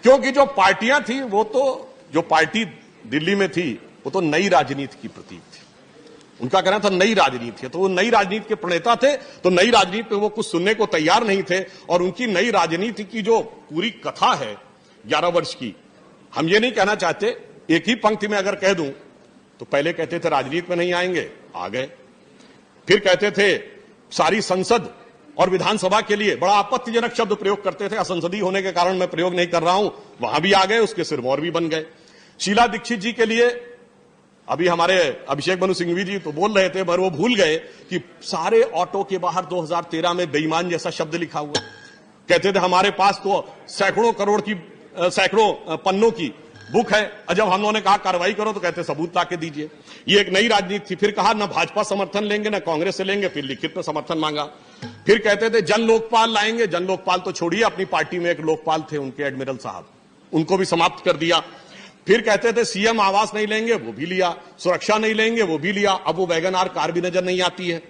क्योंकि जो पार्टियां थी वो तो, जो पार्टी दिल्ली में थी वो तो नई राजनीति की प्रतीक थी। उनका कहना था नई राजनीति है, तो वो नई राजनीति के प्रणेता थे, तो नई राजनीति पे वो कुछ सुनने को तैयार नहीं थे। और उनकी नई राजनीति की जो पूरी कथा है 11 वर्ष की, हम ये नहीं कहना चाहते, एक ही पंक्ति में अगर कह दूं तो पहले कहते थे राजनीति में नहीं आएंगे, आ गए। फिर कहते थे सारी संसद और विधानसभा के लिए बड़ा आपत्तिजनक शब्द प्रयोग करते थे, असंसदीय होने के कारण मैं प्रयोग नहीं कर रहा हूं, वहां भी आ गए, उसके सिरमौर भी बन गए। शीला दीक्षित जी के लिए अभी हमारे अभिषेक मनु सिंघवी जी तो बोल रहे थे, पर वो भूल गए कि सारे ऑटो के बाहर 2013 में बेईमान जैसा शब्द लिखा हुआ। कहते थे हमारे पास तो सैकड़ों करोड़ की, सैकड़ों पन्नों की बुक है, और जब हम लोगों ने कहा कार्रवाई करो तो कहते सबूत ला के दीजिए। ये एक नई राजनीति थी। फिर कहा न भाजपा समर्थन लेंगे न कांग्रेस से लेंगे, फिर लिखित में समर्थन मांगा। फिर कहते थे जन लोकपाल लाएंगे, जन लोकपाल तो छोड़िए, अपनी पार्टी में एक लोकपाल थे उनके एडमिरल साहब, उनको भी समाप्त कर दिया। फिर कहते थे सीएम आवास नहीं लेंगे, वो भी लिया, सुरक्षा नहीं लेंगे, वो भी लिया, अब वो वैगन आर कार भी नजर नहीं आती है,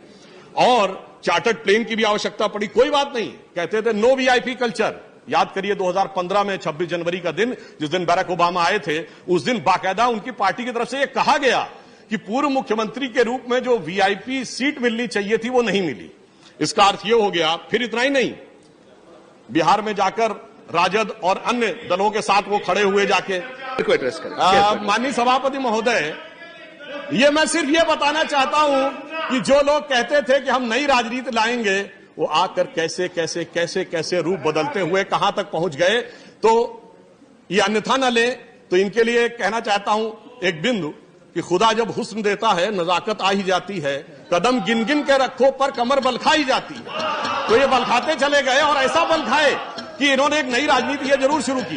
और चार्टर्ड प्लेन की भी आवश्यकता पड़ी, कोई बात नहीं। कहते थे नो वीआईपी कल्चर। याद करिए 2015 में 26 जनवरी का दिन, जिस दिन बराक ओबामा आए थे, उस दिन बाकायदा उनकी पार्टी की तरफ से यह कहा गया कि पूर्व मुख्यमंत्री के रूप में जो वीआईपी सीट मिलनी चाहिए थी वो नहीं मिली। इसका अर्थ यह हो गया। फिर इतना ही नहीं, बिहार में जाकर राजद और अन्य दलों के साथ वो खड़े हुए जाके माननीय सभापति महोदय, ये मैं सिर्फ ये बताना चाहता हूं कि जो लोग कहते थे कि हम नई राजनीति लाएंगे, वो आकर कैसे कैसे कैसे कैसे रूप बदलते हुए कहां तक पहुंच गए। तो ये अन्यथा न ले, तो इनके लिए कहना चाहता हूं एक बिंदु कि खुदा जब हुस्न देता है नजाकत आ ही जाती है, कदम गिन गिन के रखो पर कमर बल खाई जाती है। तो ये बल खाते चले गए और ऐसा बल खाए कि इन्होंने एक नई राजनीति ये जरूर शुरू की।